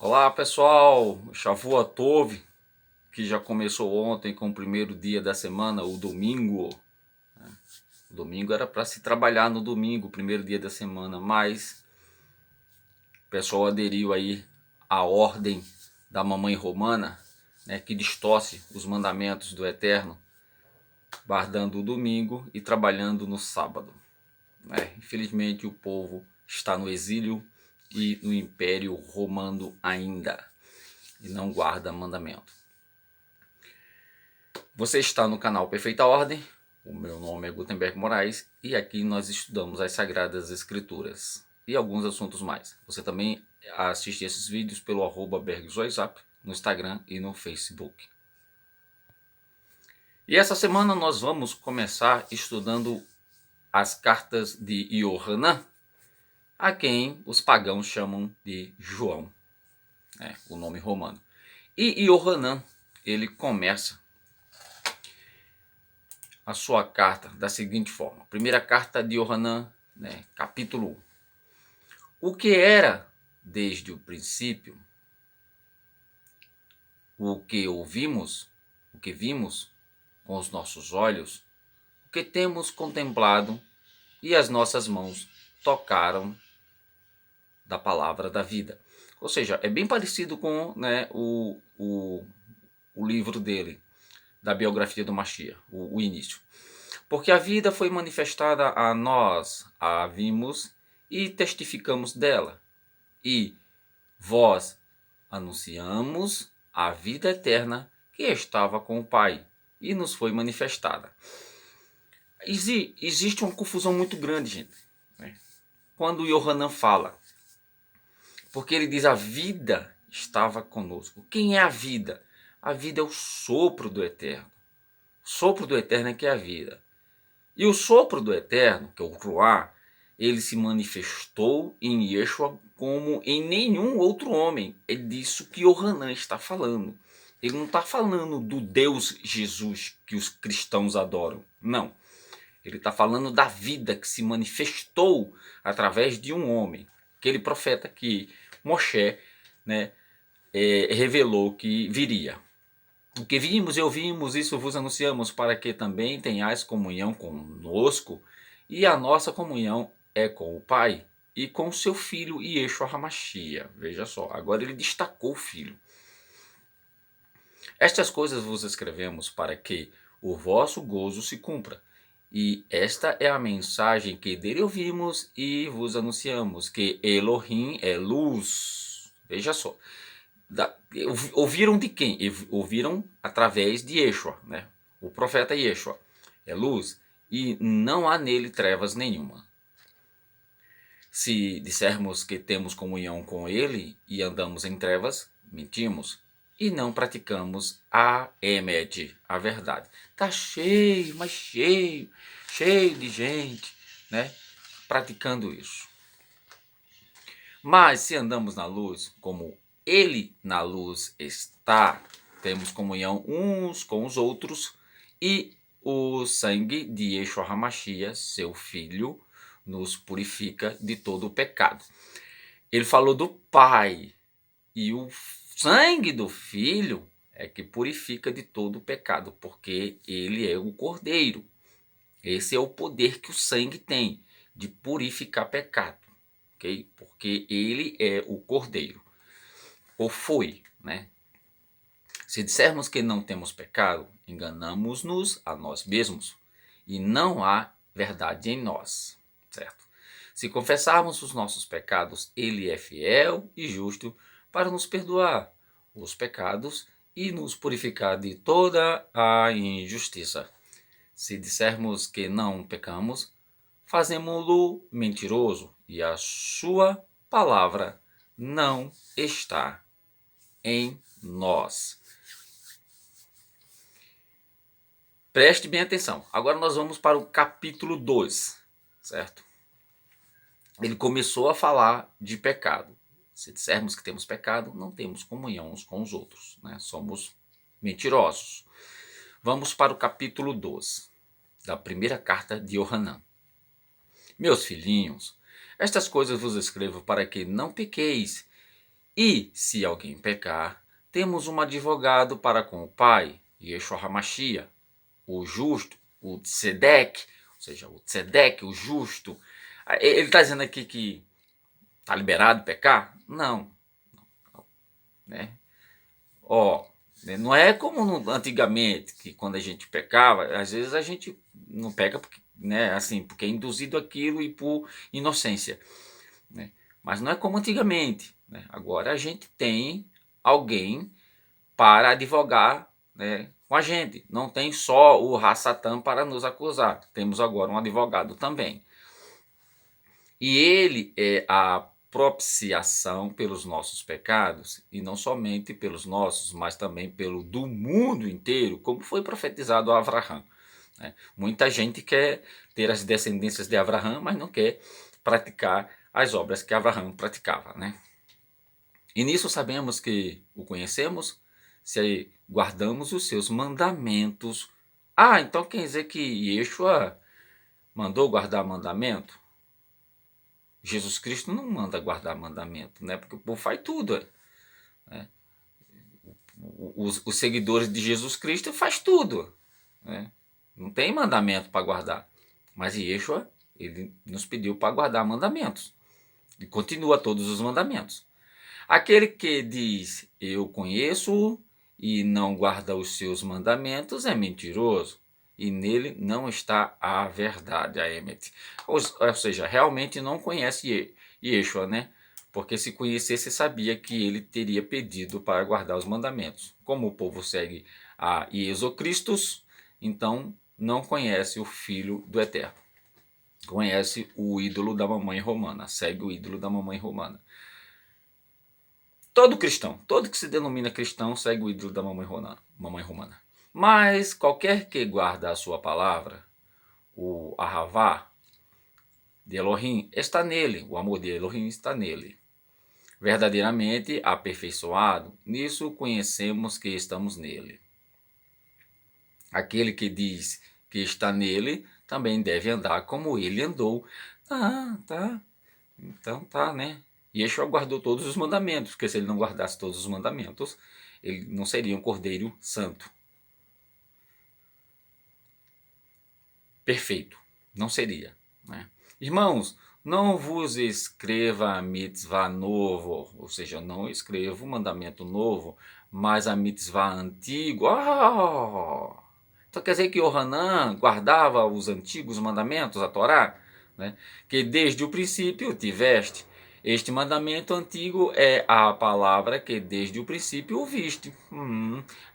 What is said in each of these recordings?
Olá pessoal, Shavua Tov, que já começou ontem com o primeiro dia da semana, o domingo. O domingo era para se trabalhar no domingo, primeiro dia da semana, mas o pessoal aderiu aí à ordem da mamãe romana, né, que distorce os mandamentos do Eterno, guardando o domingo e trabalhando no sábado. Infelizmente o povo está no exílio e no Império Romano ainda, e não guarda mandamento. Você está no canal Perfeita Ordem, o meu nome é Gutenberg Moraes e aqui nós estudamos as Sagradas Escrituras e alguns assuntos mais. Você também assiste esses vídeos pelo @bergzoizap no Instagram e no Facebook. E essa semana nós vamos começar estudando as cartas de Yohanan, a quem os pagãos chamam de João, o nome romano. E Yohanan, ele começa a sua carta da seguinte forma. Primeira carta de Yohanan, capítulo 1. O que era desde o princípio, o que ouvimos, o que vimos com os nossos olhos, o que temos contemplado e as nossas mãos tocaram da palavra da vida. Ou seja, é bem parecido com o livro dele, da biografia do Mashiach, o início. Porque a vida foi manifestada a nós, a vimos e testificamos dela. E vós anunciamos a vida eterna que estava com o Pai e nos foi manifestada. Existe uma confusão muito grande, gente, quando o Yohanan fala. Porque ele diz a vida estava conosco. Quem é a vida? A vida é o sopro do Eterno. O sopro do Eterno é que é a vida. E o sopro do Eterno, que é o Ruá, ele se manifestou em Yeshua como em nenhum outro homem. É disso que Yohanan está falando. Ele não está falando do Deus Jesus que os cristãos adoram. Não. Ele está falando da vida que se manifestou através de um homem. Aquele profeta que Moshe revelou que viria. O que vimos e ouvimos, isso vos anunciamos, para que também tenhais comunhão conosco, e a nossa comunhão é com o Pai e com seu Filho Yeshua HaMashiach. Veja só, agora ele destacou o Filho. Estas coisas vos escrevemos para que o vosso gozo se cumpra. E esta é a mensagem que dele ouvimos e vos anunciamos, que Elohim é luz. Veja só. Ouviram de quem? Ouviram através de Yeshua, o profeta Yeshua. É luz e não há nele trevas nenhuma. Se dissermos que temos comunhão com ele e andamos em trevas, mentimos e não praticamos a emet, a verdade. Está cheio, mas cheio de gente, praticando isso. Mas se andamos na luz, como ele na luz está, temos comunhão uns com os outros, e o sangue de Yeshua HaMashiach, seu Filho, nos purifica de todo o pecado. Ele falou do Pai, e o sangue do Filho é que purifica de todo o pecado, porque ele é o Cordeiro. Esse é o poder que o sangue tem, de purificar pecado, ok? Porque ele é o Cordeiro. Ou foi, Se dissermos que não temos pecado, enganamos-nos a nós mesmos e não há verdade em nós, certo? Se confessarmos os nossos pecados, ele é fiel e justo para nos perdoar os pecados e nos purificar de toda a injustiça. Se dissermos que não pecamos, fazemo-lo mentiroso e a sua palavra não está em nós. Preste bem atenção. Agora nós vamos para o capítulo 2, certo? Ele começou a falar de pecado. Se dissermos que temos pecado, não temos comunhão uns com os outros, Somos mentirosos. Vamos para o capítulo 2, da primeira carta de Yohanan. Meus filhinhos, estas coisas vos escrevo para que não pequeis. E, se alguém pecar, temos um advogado para com o Pai, Yeshua HaMashiach, o justo, o Tzedek, ou seja, o Tzedek, o justo. Ele está dizendo aqui que está liberado pecar? Não. Né? Não é como antigamente, que quando a gente pecava, às vezes a gente não peca porque, né, assim, porque é induzido aquilo e por inocência. Né? Mas não é como antigamente. Né? Agora a gente tem alguém para advogar, né, com a gente. Não tem só o Ra-Satã para nos acusar. Temos agora um advogado também. E ele é a propiciação pelos nossos pecados, e não somente pelos nossos, mas também pelo do mundo inteiro, como foi profetizado a Abraão. Né? Muita gente quer ter as descendências de Abraão, mas não quer praticar as obras que Abraão praticava. Né? E nisso sabemos que o conhecemos se guardamos os seus mandamentos. Ah, então quer dizer que Yeshua mandou guardar mandamento? Jesus Cristo não manda guardar mandamento, né? Porque o povo faz tudo. Né? Os seguidores de Jesus Cristo faz tudo. Né? Não tem mandamento para guardar. Mas Yeshua, ele nos pediu para guardar mandamentos. E continua todos os mandamentos. Aquele que diz, eu conheço e não guarda os seus mandamentos é mentiroso. E nele não está a verdade, a Emet. Ou seja, realmente não conhece Yeshua, né? Porque se conhecesse, sabia que ele teria pedido para guardar os mandamentos. Como o povo segue a Jesus Cristo, então não conhece o Filho do Eterno. Conhece o ídolo da mamãe romana, segue o ídolo da mamãe romana. Todo cristão, todo que se denomina cristão, segue o ídolo da mamãe romana. Mas qualquer que guarda a sua palavra, o Ahavá de Elohim está nele, o amor de Elohim está nele. Verdadeiramente aperfeiçoado, nisso conhecemos que estamos nele. Aquele que diz que está nele, também deve andar como ele andou. Tá. Então tá, né? Yeshua guardou todos os mandamentos, porque se ele não guardasse todos os mandamentos, ele não seria um cordeiro santo. Perfeito. Não seria. Né? Irmãos, não vos escreva a mitzvah novo, ou seja, não escrevo o mandamento novo, mas a mitzvah antigo. Então quer dizer que Yohanan guardava os antigos mandamentos, a Torá? Né? Que desde o princípio tiveste. Este mandamento antigo é a palavra que desde o princípio ouviste.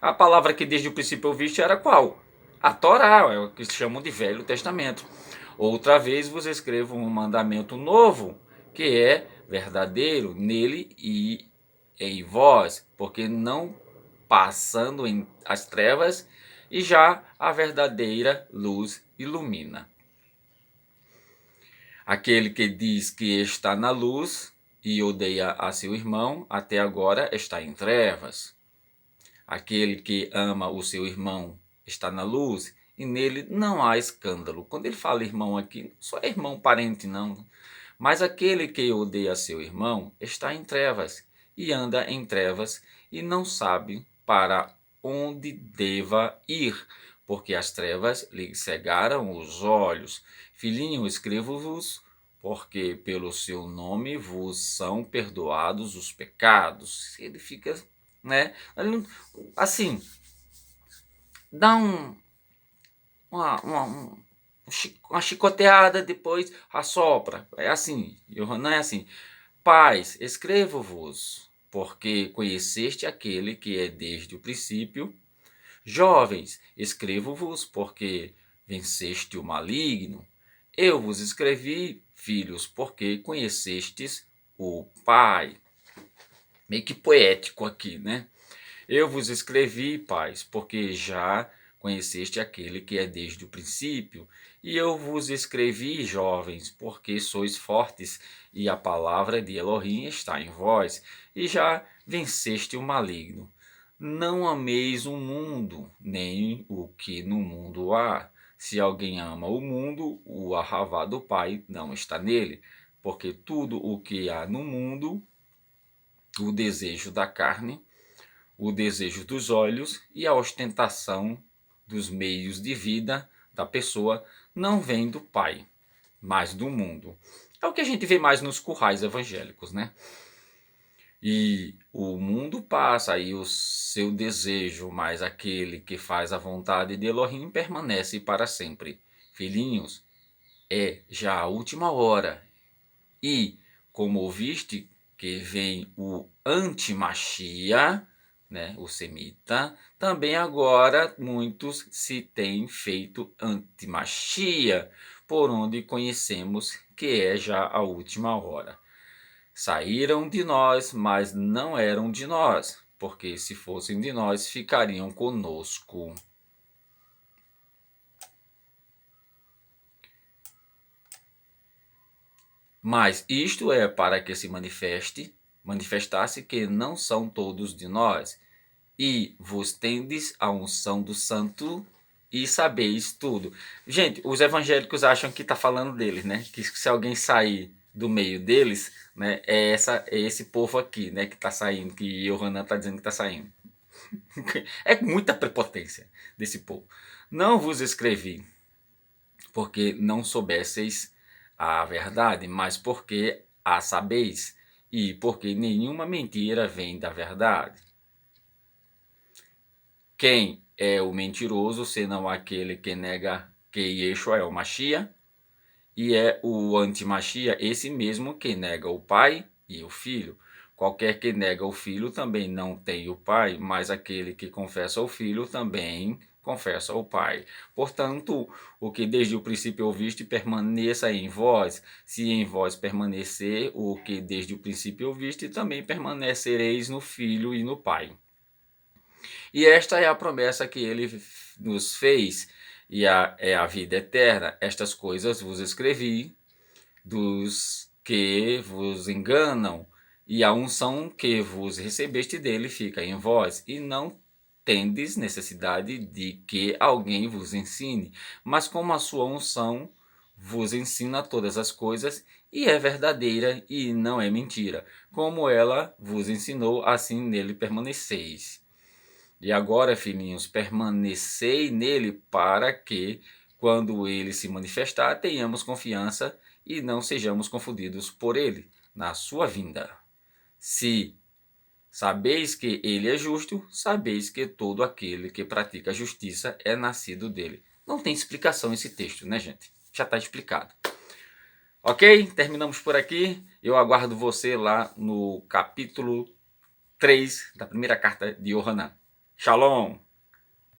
A palavra que desde o princípio ouviste era qual? A Torá, é o que chamam de Velho Testamento. Outra vez vos escrevo um mandamento novo, que é verdadeiro nele e em vós, porque não passando em as trevas, e já a verdadeira luz ilumina. Aquele que diz que está na luz e odeia a seu irmão, até agora está em trevas. Aquele que ama o seu irmão está na luz e nele não há escândalo. Quando ele fala irmão aqui, não só é irmão parente não, mas aquele que odeia seu irmão está em trevas e anda em trevas e não sabe para onde deva ir, porque as trevas lhe cegaram os olhos. Filhinho, escrevo-vos, porque pelo seu nome vos são perdoados os pecados. Ele fica, né? Assim, dá uma chicoteada, depois assopra. É assim, Yohanan é assim. Pais, escrevo-vos, porque conheceste aquele que é desde o princípio. Jovens, escrevo-vos, porque venceste o maligno. Eu vos escrevi, filhos, porque conhecestes o Pai. Meio que poético aqui, né? Eu vos escrevi, pais, porque já conheceste aquele que é desde o princípio. E eu vos escrevi, jovens, porque sois fortes, e a palavra de Elohim está em vós, e já venceste o maligno. Não ameis o mundo, nem o que no mundo há. Se alguém ama o mundo, o ahavá do Pai não está nele, porque tudo o que há no mundo, o desejo da carne, o desejo dos olhos e a ostentação dos meios de vida da pessoa não vem do Pai, mas do mundo. É o que a gente vê mais nos currais evangélicos, né? E o mundo passa e o seu desejo, mas aquele que faz a vontade de Elohim permanece para sempre. Filhinhos, é já a última hora. E, como ouviste, que vem o antimachia, né, o semita, também agora muitos se têm feito antimachia, por onde conhecemos que é já a última hora. Saíram de nós, mas não eram de nós, porque se fossem de nós, ficariam conosco. Mas isto é para que se manifestasse que não são todos de nós, e vos tendes a unção do Santo e sabeis tudo. Gente, os evangélicos acham que está falando deles, né? Que se alguém sair do meio deles, né, é esse povo aqui, né, que está saindo, que Yohanan está dizendo que está saindo. É muita prepotência desse povo. Não vos escrevi porque não soubesseis a verdade, mas porque a sabeis, e porque nenhuma mentira vem da verdade. Quem é o mentiroso, senão aquele que nega que Yeshua é o Mashiach, e é o anti-Mashiach, esse mesmo que nega o Pai e o Filho. Qualquer que nega o Filho também não tem o Pai, mas aquele que confessa o Filho também confessa o Pai. Portanto, o que desde o princípio ouviste permaneça em vós. Se em vós permanecer o que desde o princípio ouviste, também permanecereis no Filho e no Pai. E esta é a promessa que ele nos fez, e é a vida eterna. Estas coisas vos escrevi dos que vos enganam, e a unção que vos recebeste dele fica em vós, e não tendes necessidade de que alguém vos ensine, mas como a sua unção vos ensina todas as coisas, e é verdadeira e não é mentira, como ela vos ensinou, assim nele permaneceis. E agora, filhinhos, permanecei nele para que, quando ele se manifestar, tenhamos confiança e não sejamos confundidos por ele na sua vinda. Se sabeis que ele é justo, sabeis que todo aquele que pratica a justiça é nascido dele. Não tem explicação esse texto, né, gente? Já está explicado. Ok? Terminamos por aqui. Eu aguardo você lá no capítulo 3 da primeira carta de Yohanan. Shalom!